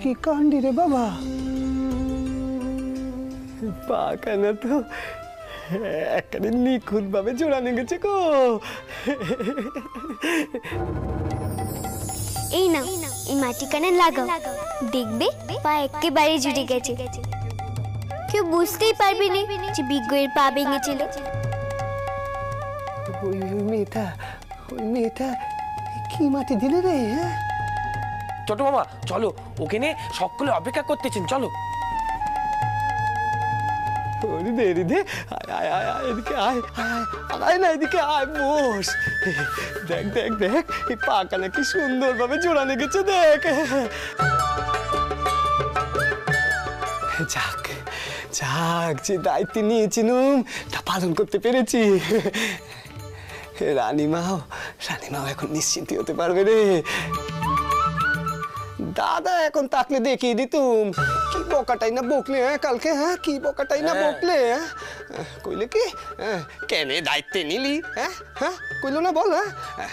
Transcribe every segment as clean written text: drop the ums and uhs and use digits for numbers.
কি কান্ডি রে বাবা, পাকানা তো একেবারে নিখুঁত ভাবে জোড়ানো গেছে গো। এই না, এই মাটি কানে লাগাও, দেখবে পা একেবারে জুড়ে গেছে। কেউ বুঝতেই পারবে না যে বিজ্ঞের পা ভেঙেছিল। ওই মেয়েটা কি মাটি দিলে রে? হ্যাঁ ছোট মামা চলো, ওকে নিয়ে সকলে অপেক্ষা করতেছেন, চলো। এদিকে আয়, আয় না, এদিকে আয়, বস। দেখ দেখ দেখ, এই পাকানা কি সুন্দর ভাবে জোড়ানো গেছে, দেখ। যাক যাক, যে দায়িত্ব নিয়েছিলাম তা পালন করতে পেরেছি। রানীমাও এখন নিশ্চিন্ত হতে পারবে রে। দাদা এখন তাকলে দেখিয়ে দিতুম কি বকাটাই না বকলে। হ্যাঁ কালকে, হ্যাঁ কি বকাটাই না বকলে। কইলে কি কেনে দায়িত্বে নিলি? হ্যাঁ হ্যাঁ কইলো না, বল। হ্যাঁ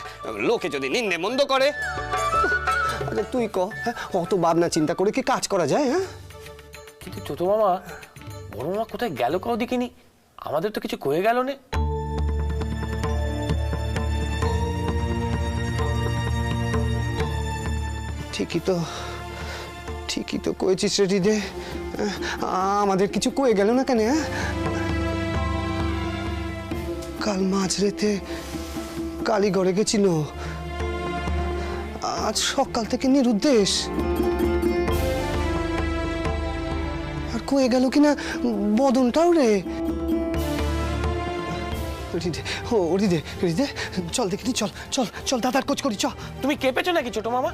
লোকে যদি নিন্দে মন্দ করে, আচ্ছা তুই ক, অত ভাবনা চিন্তা করে কি কাজ করা যায়? হ্যাঁ কিন্তু ছোট মামা, বড় মামা কোথায় গেল কাউ দেখিনি, আমাদের তো কিছু কয়ে গেল না। ঠিকই তো কয়েছিস রেডি দে, আমাদের কিছু কয়ে গেল না কেন? কাল মাঝরাতে কালীঘরে গেছিল, আজ সকাল থেকে নিরুদ্দেশ। আর কয়ে গেল কিনা বদনটাও রে। চল দেখিনি, চল চল চল, দাদার খোঁজ করি, চ। তুমি কেঁপেছো নাকি ছোট মামা?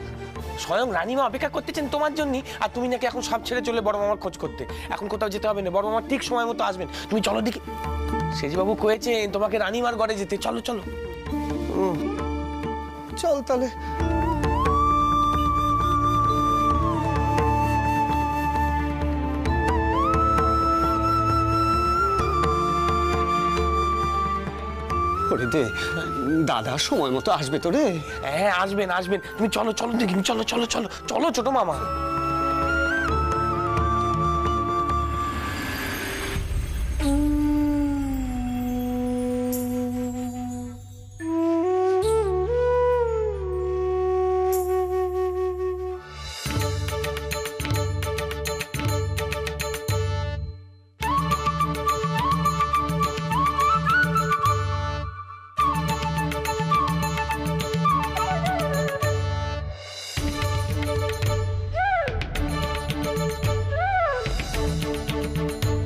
স্বয়ং রানীমা অপেক্ষা করতেছেন তোমার জন্য, আর তুমি নাকি এখন সব ছেড়ে চলে বড় মামার খোঁজ করতে। এখন কোথাও যেতে হবে না, বড় মামা ঠিক সময় মতো আসবেন। তুমি চলো দেখি, সেজবাবু কয়েছেন তোমাকে রানীমার ঘরে যেতে। চলো চলো চল তাহলে। দাদা সময় মতো আসবে তো রে? হ্যাঁ আসবেন আসবেন, তুমি চলো চলো দেখি, চলো চলো চলো চলো ছোট মামা।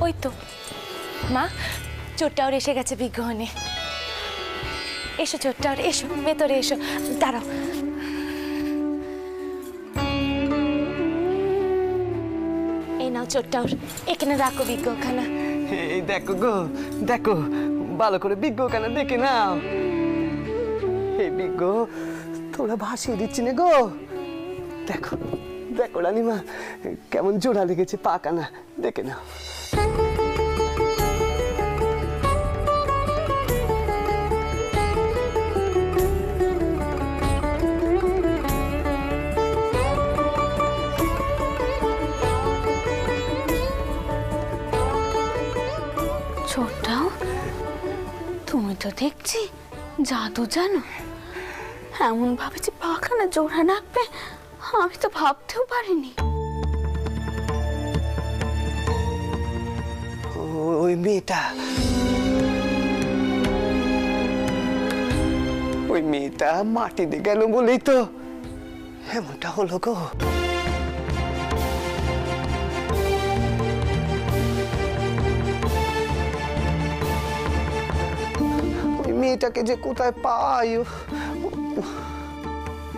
ওই তো মা, চোরটাওর এসে গেছে বিজ্ঞহনে। এসো চোরটাওর, এসো ভেতরে এসো, দাঁড়াও। এই নাও চোরটাওর, এখানে রাখো বিজ্ঞখানা। এই দেখো গো, দেখো ভালো করে বিজ্ঞখানা দেখে নাও। এই বিজ্ঞ তোরা ভাসিয়ে দিচ্ছি না গো। দেখো দেখো রানীমা কেমন জোড়া লেগেছে পাকানা, দেখে নাও। ছোটটাও, তুমি তো দেখছি জাদু জানো। এমন ভাবে যে পাখানা জোড়া রাখবে আমি তো ভাবতেও পারিনি। ওই মেয়েটা মাটিতে গেল বলেই তো এমনটা হলো গো। ওই মেয়েটাকে যে কোথায় পাই।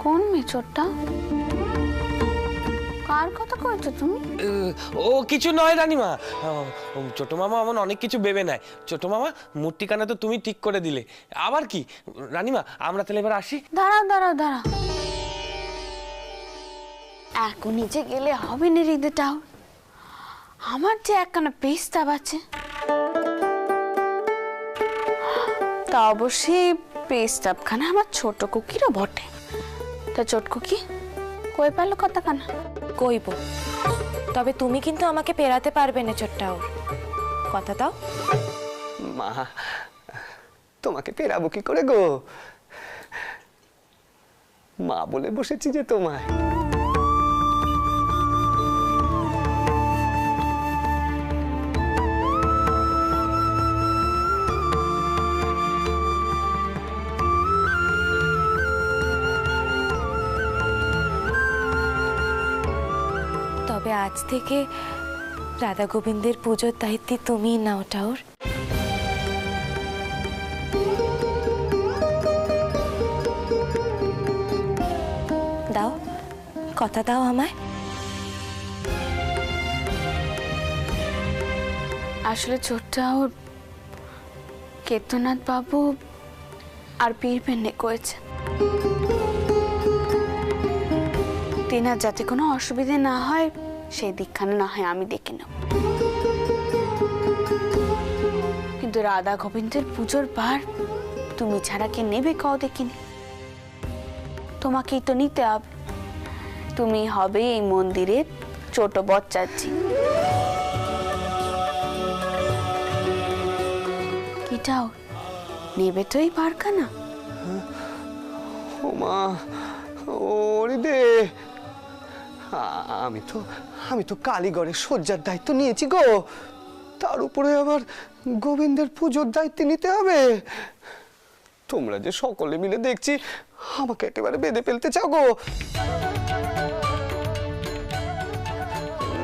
কোন মেয়ে চোরটা? কার কথা কইছো তুমি? ও কিছু নয় রানীমা, ছোট মামা এমন অনেক কিছু ভেবে নেয়। ছোট মামা মূর্তিখানা তো তুমি ঠিক করে দিলে, আবার কি রানীমা, আমরা তাহলে এবার আসি। দাঁড়াও দাঁড়াও দাঁড়াও, এখন নিচে গেলে হবে না হৃদয়টাও। আমার যে একখানা পেস্তাব আছে, তা অবশ্যই পেস্তাবখানা আমার ছোট কুকিরও বটে। তা ছোট কুকি, কই পারলো কথা কানা? কইব, তবে তুমি কিন্তু আমাকে পেরাতে পারবে না ছোট্টাও, কথা দাও। মা, তোমাকে পেরাবো কি করে গো? মা বলে বসেছি যে তোমায়। তবে আজ থেকে রাধা গোবিন্দের পুজোর দায়িত্ব তুমিই নাও ঠাউর। দাও, কথা দাও আমায়। আসলে ছোট্টাওর কেতনাথ বাবু আর পীর পেন্নে করেছে তিনার যাতে কোনো অসুবিধে না হয় সেই দিকখানে না হয় আমি দেখে নেব, কিন্তু রাধা গোবিন্দের পুজোর বার তুমি ছাড়া কে নেবে কাও দেখিনি। তোমাকেই তো নিতে হবে, তুমি হবে এই মন্দিরের ছোট বচ্চাচ্ছি। কিটাও নেবে তো এই বারখানা? ও মা, ওরে দে, আমি তো কালীগড়ের শয্যার দায়িত্ব নিয়েছি গো, তার উপরে আবার গোবিন্দের পুজোর দায়িত্ব নিতে হবে। তোমরা যে সকলে মিলে দেখছি আমাকে একেবারে বেঁধে ফেলতে চাও গো।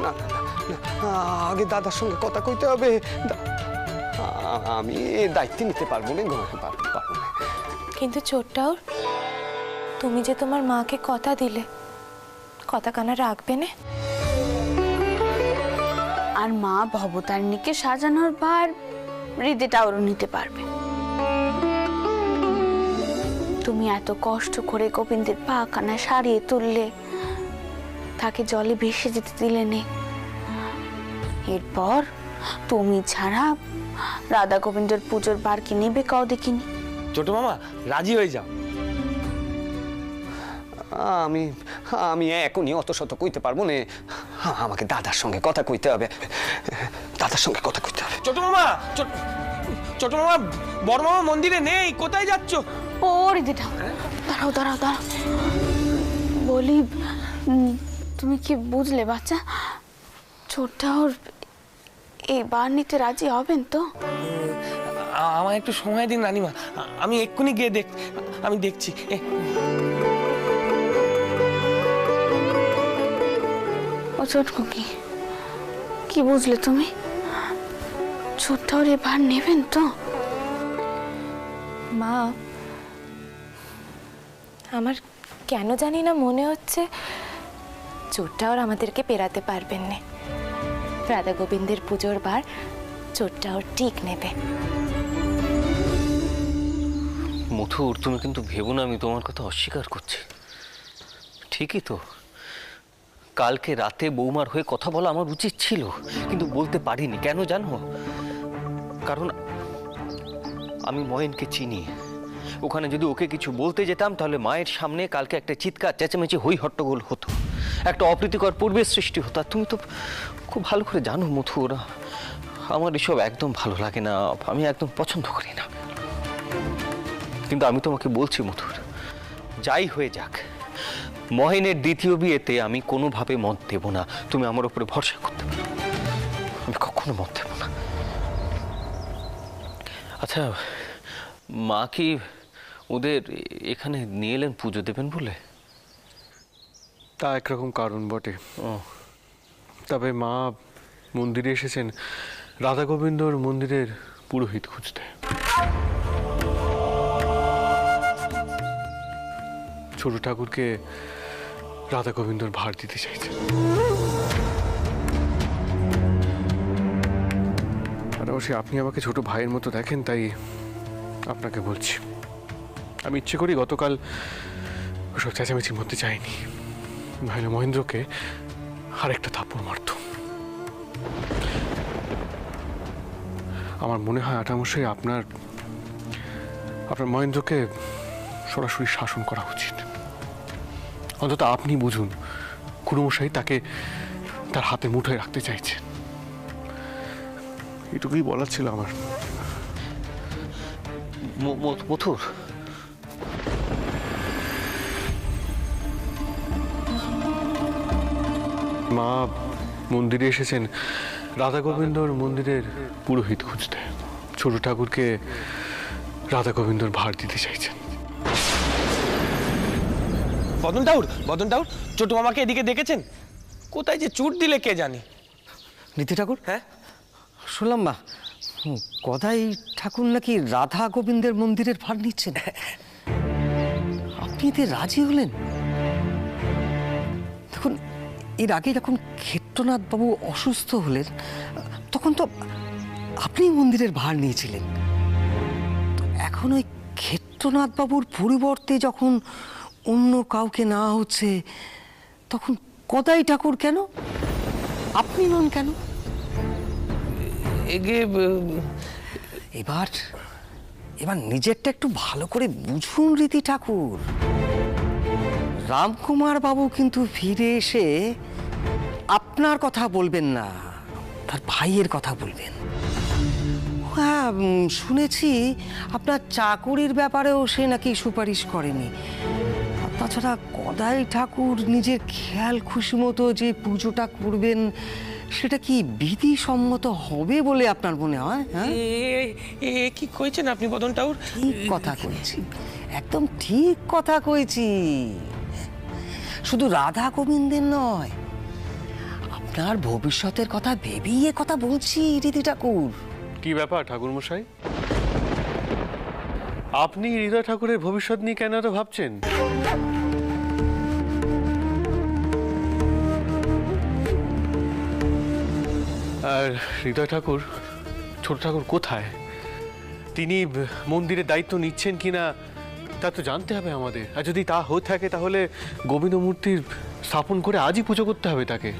না না না, আগে দাদার সঙ্গে কথা কইতে হবে। আমি এই দায়িত্ব নিতে পারবো না গো, পারবো না। কিন্তু ছোট্টাও, তুমি যে তোমার মাকে কথা দিলে, কথা কানা রাখবে না? আর মা ভবতারিণীকে সাজানোর বার হৃদয়টাও নিতে পারবে। তুমি এত কষ্ট করে গোবিন্দের পা কানা সারিয়ে তুললে, তাকে জলে ভেসে যেতে দিলে নে। এরপর তুমি ছাড়া রাধা গোবিন্দের পুজোর বার কি নেবে কাও দেখিনি। ছোট মামা রাজি হয়ে যাও। আমি এখনই অত শত কইতে পারবো না, আমাকে দাদার সঙ্গে কথা কইতে হবে, দাদার সঙ্গে কথা কইতে হবে। ছোট মামা, ছোট মামা, বড় মামা মন্দিরে নেই, কোথায় যাচ্ছ? ও হৃদয়টা, দাঁড়াও দাঁড়াও দাঁড়াও, বলি তুমি কি বুঝলে বাচ্চা, ছোটটাও এই বার নিতে রাজি হবেন তো? আমার একটু সময় দিন রানীমা, আমি এক্ষুনি গিয়ে আমি দেখছি। ও ছোটকু, কি বুঝলে তুমি? ছোটটাও এবার নেবেন তো? মা, আমার কেন জানি না মনে হচ্ছে ছোট্টাও আমাদেরকে পেরাতে পারবেন না। রাধা গোবিন্দের পুজোর বার ছোট্টাও ঠিক নেবে। মথুর, তুমি কিন্তু ভেবো না আমি তোমার কথা অস্বীকার করছি। ঠিকই তো, কালকে রাতে বৌমার হয়ে কথা বলা আমার উচিত ছিল, কিন্তু বলতে পারিনি। কেন জানো? কারণ আমি ময়েনকে চিনি। ওখানে যদি ওকে কিছু বলতে যেতাম তাহলে মায়ের সামনে কালকে একটা চিৎকার চেঁচামেচি হই হট্টগোল হতো, একটা অপ্রীতিকর পরিবেশ সৃষ্টি হতো। আর তুমি তো খুব ভালো করে জানো মথুর, আমার এসব একদম ভালো লাগে না, আমি একদম পছন্দ করি না। কিন্তু আমি তোমাকে বলছি মথুর, যাই হয়ে যাক, মহেনের দ্বিতীয় বিয়েতে আমি কোনোভাবে মত দেব না। তুমি আমার উপরে ভরসা করতে পারো, আমি কখনো মত দেব না। আচ্ছা, মা কি ওদের এখানে নিয়ে এলেন পুজো দেবেন বলে? তা একরকম কারণ বটে। তবে মা মন্দিরে এসেছেন রাধা গোবিন্দর মন্দিরের পুরোহিত খুঁজতে। ছোট ঠাকুরকে রাধা গোবিন্দর ভার দিতে চাইছেন। আর অবশ্যই আপনি আমাকে ছোট ভাইয়ের মতো দেখেন, তাই আপনাকে বলছি। আমি ইচ্ছে করি গতকাল ওসব চেঁচামেচির মধ্যে যাইনি, নাহলে মহেন্দ্রকে আরেকটা থাপ্পড় মারত। আমার মনে হয় আটামশাই আপনার মহেন্দ্রকে সরাসরি শাসন করা উচিত। অন্তত আপনি বুঝুন খুড়োমশাই তাকে তার হাতের মুঠোয় রাখতে চাইছেন। এটুকুই বলার ছিল আমার। মথুর, মা মন্দিরে এসেছেন রাধা গোবিন্দর মন্দিরের পুরোহিত খুঁজতে। ছোট ঠাকুরকে রাধা গোবিন্দর ভার দিতে চাইছেন। বদন ঠাকুর, ছোট মামাকে এদিকে দেখেছেন? কোথায় যে চুট দিলে কে জানে। নীতি ঠাকুর, হ্যাঁ শুনলাম মা গদাই ঠাকুর নাকি রাধা গোবিন্দের মন্দিরের ভার নিচ্ছেন। আপনি এতে রাজি হলেন? দেখুন, এর আগে যখন ক্ষেত্রনাথ বাবু অসুস্থ হলেন তখন তো আপনি মন্দিরের ভার নিয়েছিলেন। তো এখন ওই ক্ষেত্রনাথ বাবুর পরিবর্তে যখন অন্য কাউকে না হচ্ছে তখন গদাই ঠাকুর কেন, আপনি নন কেন? এবার নিজেরটা একটু ভালো করে বুঝুন রীতি ঠাকুর। রামকুমার বাবু কিন্তু ফিরে এসে আপনার কথা বলবেন না, তার ভাইয়ের কথা বলবেন। হ্যাঁ, শুনেছি আপনার চাকুরির ব্যাপারেও সে নাকি সুপারিশ করেনি। তাছাড়া গদাই ঠাকুর নিজের খেয়াল খুশি মতো যে পুজোটা করবেন সেটা কি বিধিসম্মত হবে বলে আপনার মনে হয়? হ্যাঁ, কি কইছেন আপনি বদন ঠাকুর? ঠিক কথা কইছি, একদম ঠিক কথা কইছি। শুধু রাধা গোবিন্দের নয়, আপনার ভবিষ্যতের কথা ভেবেই এ কথা বলছি রীতি ঠাকুর। কি ব্যাপার ঠাকুর মশাই, আপনি হৃদয় ঠাকুরের ভবিষ্যৎ নিয়ে কেন এত ভাবছেন? আর হৃদয় ঠাকুর, ছোট ঠাকুর কোথায়? তিনি মন্দিরের দায়িত্ব নিচ্ছেন কিনা তা তো জানতে হবে আমাদের। আর যদি তা হয়ে থাকে তাহলে গোবিন্দ মূর্তির স্থাপন করে আজই পুজো করতে হবে তাকে।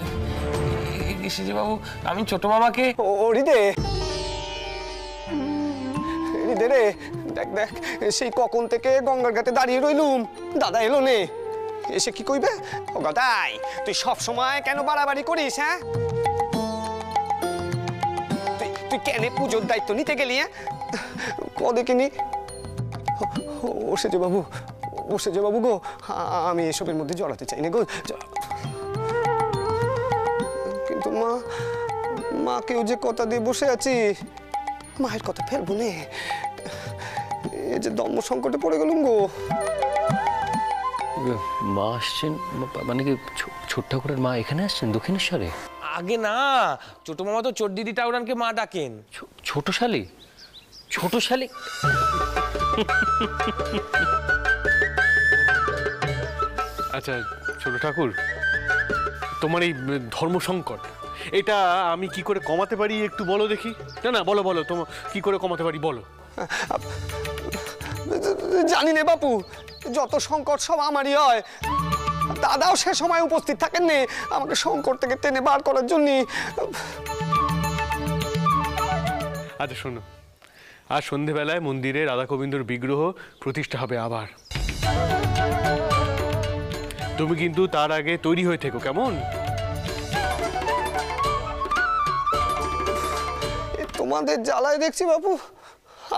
বাবু, আমি ছোট মামাকে ও হৃদে রে, দেখ দেখ, সেই কখন থেকে গঙ্গার ঘাটে দাঁড়িয়ে রইলুম, দাদা এলো নে। এসে কি কইবে? ও গদাই, তুই সব সময় কেন বাড়াবাড়ি করিস? হ্যাঁ, তুই কেন পুজোর দায়িত্ব নিতে গেলি? হ্যাঁ, কদেখিনি ও সেজে বাবু গো, আমি এসবের মধ্যে জড়াতে চাই না গো। কিন্তু মাকেও যে কথা দিয়ে বসে আছি, মায়ের কথা ফেলবো নে। এই যে দম্ভ সংকটে পড়ে গেলুম গো। মা আসছেন মানে কি? ছোট ঠাকুরের মা এখানে আসছেন দক্ষিণেশ্বরে? আগে না, ছোট মামা তো চোর দিদি টাউরানকে মা ডাকেন। ছোট শালি? ছোট শালি? আচ্ছা ছোট ঠাকুর, তোমার এই ধর্ম সংকট এটা আমি কি করে কমাতে পারি একটু বলো দেখি। না বলো তোমার কি করে কমাতে পারি বলো। জানি না বাপু, যত সংকট সব আমারই হয়। দাদাও সে সময় উপস্থিত থাকেন নে আমাকে সংকট থেকে টেনে বার করার জন্য। আচ্ছা শোনো, আজ সন্ধেবেলায় মন্দিরে রাধা গোবিন্দর বিগ্রহ প্রতিষ্ঠা হবে আবার। তুমি কিন্তু তার আগে তৈরি হয়ে থেকো, কেমন? তোমাদের জ্বালায় দেখছি বাপু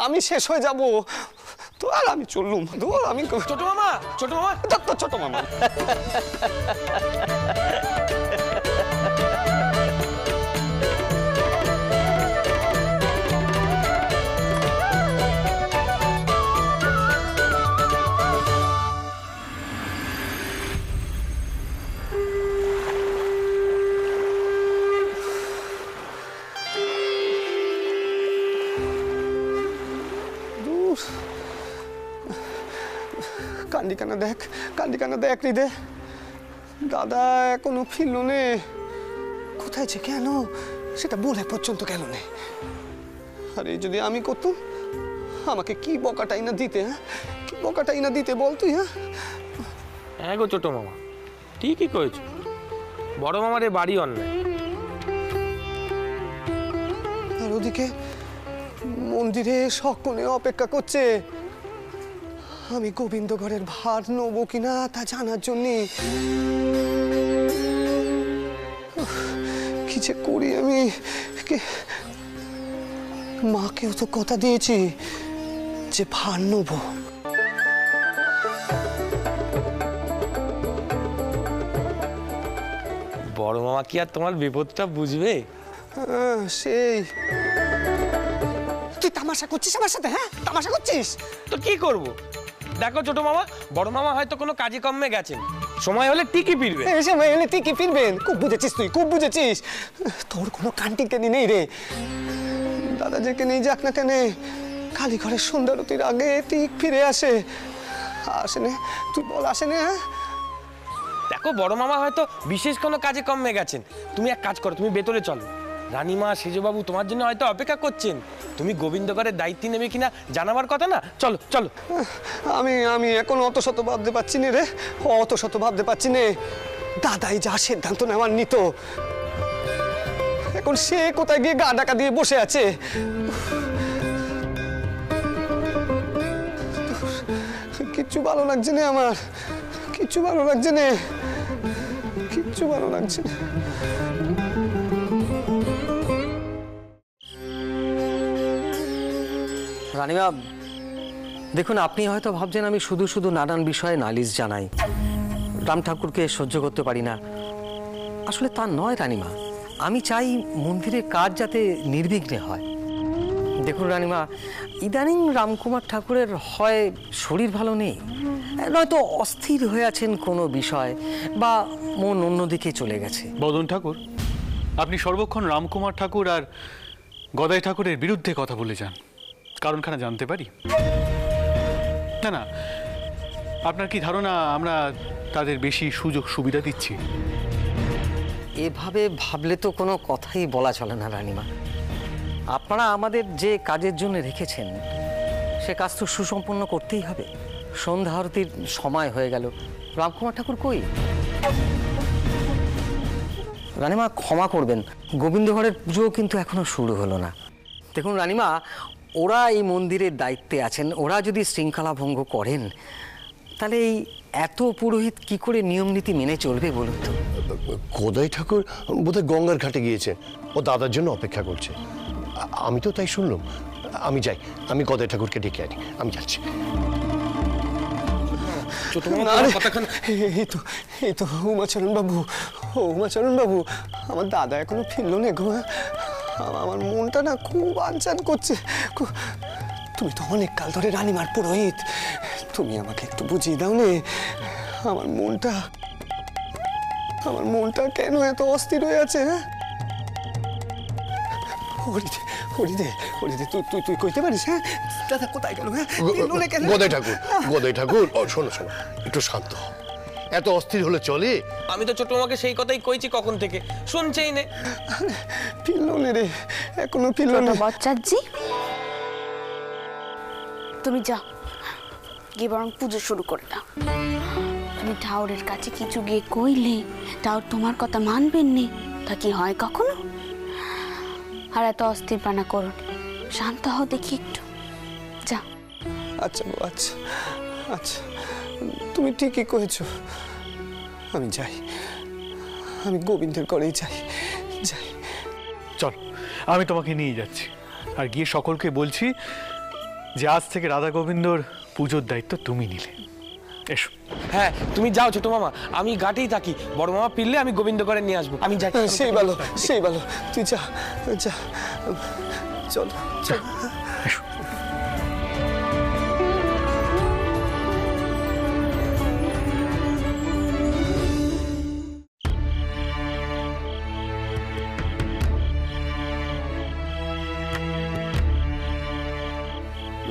আমি শেষ হয়ে যাব। তো আর আমি চললুম, আমি ছোট মামা ছোট মামা। কান্দিকানা দেখ হৃদে, দাদা এখনো ফিরল নে। কোথায় যে কেন সেটা বলে পর্যন্ত গেল নে। আরে যদি আমি করতুম, আমাকে কি বকাটাই না দিতে। হ্যাঁ, কি বকাটাই না দিতে বল তুই। হ্যাঁ গো ছোট মামা, ঠিকই কয়েছ। বড় মামার বাড়ি অন্যায়। আর ওদিকে মন্দিরে সকলে অপেক্ষা করছে। আমি গোবিন্দগড়ের ভার নেবো কিনা তা জানার জন্যে। কি যে করি আমি, মাকেও তো কথা দিয়েছি যে ভার নেবো। বড় মামা কি আর তোমার বিপদটা বুঝবে? সেই তুই তামাশা করছিস আমার সাথে? হ্যাঁ, তামাশা করছিস? তো কি করব? দেখো ছোট মামা, বড় মামা হয়তো কোনো কাজে কর্মে গেছেন, সময় হলে ঠিকই ফিরবে। সময় হলে ঠিকই ফিরবেন। খুব বুঝেছিস তুই, খুব বুঝেছিস। তোর কোনো কান্টি কেনি নেই রে। দাদা যেখানে যাক না কেন, কালী ঘরের সন্ধ্যারতির আগে ঠিক ফিরে আসে। আসেনে? তুই বল আসেনে? হ্যাঁ, দেখো বড় মামা হয়তো বিশেষ কোনো কাজে কর্মে গেছেন, তুমি এক কাজ করো, তুমি ভেতরে চলো। রানীমা, সেজবাবু তোমার জন্য হয়তো অপেক্ষা করছেন। তুমি গোবিন্দগড়ের দায়িত্ব নেবে কিনা জানাবার কথা না? চলো চলো। আমি এখন অত শত ভাবতে পারছি না রে, অত শত ভাবতে পারছি না। দাদাই যা সিদ্ধান্ত নেওয়ার নিত, এখন সে কোথায় গিয়ে গা ডাকা দিয়ে বসে আছে। কিচ্ছু ভালো লাগছে না আমার, কিচ্ছু ভালো লাগছে না, কিচ্ছু ভালো লাগছে না। রানীমা, দেখুন, আপনি হয়তো ভাবছেন আমি শুধু শুধু নানান বিষয়ে নালিশ জানাই, রাম ঠাকুরকে সহ্য করতে পারি না। আসলে তা নয় রানীমা, আমি চাই মন্দিরের কাজ যাতে নির্বিঘ্নে হয়। দেখুন রানীমা, ইদানিং রামকুমার ঠাকুরের হয় শরীর ভালো নেই, নয়তো অস্থির হয়ে আছেন কোনো বিষয়, বা মন অন্যদিকে চলে গেছে। বদন ঠাকুর, আপনি সর্বক্ষণ রামকুমার ঠাকুর আর গদাই ঠাকুরের বিরুদ্ধে কথা বলে যান, কারণখানা জানতে পারি? না না, আপনার কি ধারণা আমরা তাদের বেশি সুযোগ সুবিধা দিচ্ছি? এভাবে ভাবলে তো কোনো কথাই বলা চলে না রানীমা। আপনারা আমাদের যে কাজের জন্য রেখেছেন সে কাজ তো সুসম্পন্ন করতেই হবে। সন্ধ্যা আরতির সময় হয়ে গেল, রামকুমার ঠাকুর কই? রানীমা ক্ষমা করবেন, গোবিন্দগড়ের পুজোও কিন্তু এখনো শুরু হলো না। দেখুন রানীমা, ওরা এই মন্দিরের দায়িত্বে আছেন, ওরা যদি শৃঙ্খলা ভঙ্গ করেন তাহলে এই এত পুরোহিত কি করে নিয়ম নীতি মেনে চলবে বলুন তো? গদাই ঠাকুর বোধহয় গঙ্গার ঘাটে গিয়েছে, ও দাদার জন্য অপেক্ষা করছে। আমি তো তাই শুনলাম। আমি যাই, আমি গদাই ঠাকুরকে ডেকে আনি, আমি যাচ্ছি। এই তো উমাচরণ বাবু, উমাচরণ বাবু, আমার দাদা এখনো ফিরলো না গো। আমার মনটা না খুব আনচান করছে। তুমি তো অনেক কাল ধরে রানীমার পুরোহিত, তুমি আমাকে একটু বুঝিয়ে দাও নে। আমার মনটা কেন এত অস্থির হয়ে আছে? হ্যাঁ, হরিদে, তুই কইতে পারিস? হ্যাঁ, দাদা কোথায় গেল? হ্যাঁ, গদাই ঠাকুর, শোনো, একটু শান্ত হও। এত অস্থির হলে চলে? আমি তো ছোট মামাকে সেই কথাই কইছি কখন থেকে, শুনছেই নে। ফিরলো না রে, এখনো ফিরলো না। বচ্চাজি, তুমি যাও গিয়ে বরং পুজো শুরু করে দাও। তুমি ঠাউরের কাছে কিছু গিয়ে কইলে ঠাউর তোমার কথা মানবেন নি, তা কি হয় কখনো? আর এত অস্থির পানা করুন, শান্ত হও দেখি একটু, যা। আচ্ছা বউ, আচ্ছা আচ্ছা, তুমি ঠিকই কয়েছো। আমি যাই, আমি গোবিন্দের ঘরেই যাই। চল, আমি তোমাকে নিয়ে যাচ্ছি, আর গিয়ে সকলকে বলছি যে আজ থেকে রাধা গোবিন্দর পুজোর দায়িত্ব তুমি নিলে। এসো। হ্যাঁ, তুমি যাও ছোট মামা, আমি ঘাটেই থাকি। বড় মামা ফিরলে আমি গোবিন্দগড়ে নিয়ে আসবো। আমি যাই। সেই ভালো, তুই যা, চল। এসো।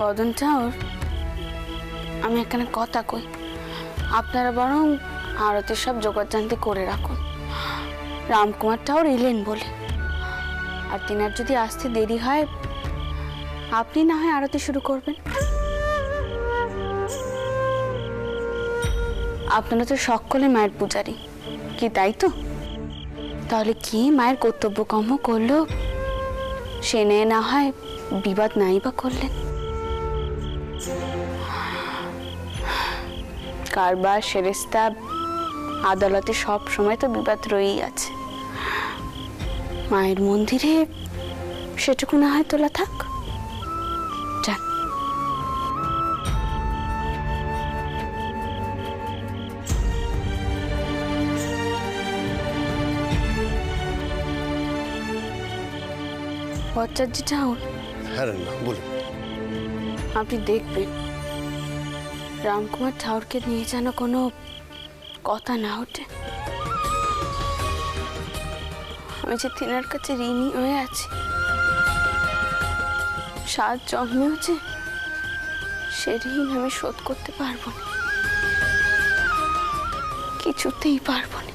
বদন ঠাউর, আমি এখানে কথা কই, আপনারা বরং আরতির সব জোগাড়জান্তি করে রাখুন। রামকুমার ঠাউর এলেন বলে, আর তিনার যদি আসতে দেরি হয় আপনি না হয় আরতি শুরু করবেন। আপনারা তো সকলে মায়ের পূজারী, কি তাই তো? তাহলে কি মায়ের কর্তব্য কর্ম করলো সে নিয়ে না হয় বিবাদ নাই বা করলেন। কারবার সেরেস্তা আদালতে সব সময় তো বিবাদ রয়েই আছে। মায়ের মন্দিরে সেটুকু না হয় তোলা থাক। যান। ভট্টাচার্য ঠাকুর, হ্যাঁ রানীমা বলুন। আপনি দেখবেন রামকুমার ঠাকুরকে নিয়ে যেন কোনো কথা না ওঠে। আমি যে তিনার কাছে ঋণী হয়ে আছি, 7 জন্মেও যে সে ঋণ আমি শোধ করতে পারবো না, কিছুতেই পারবো না।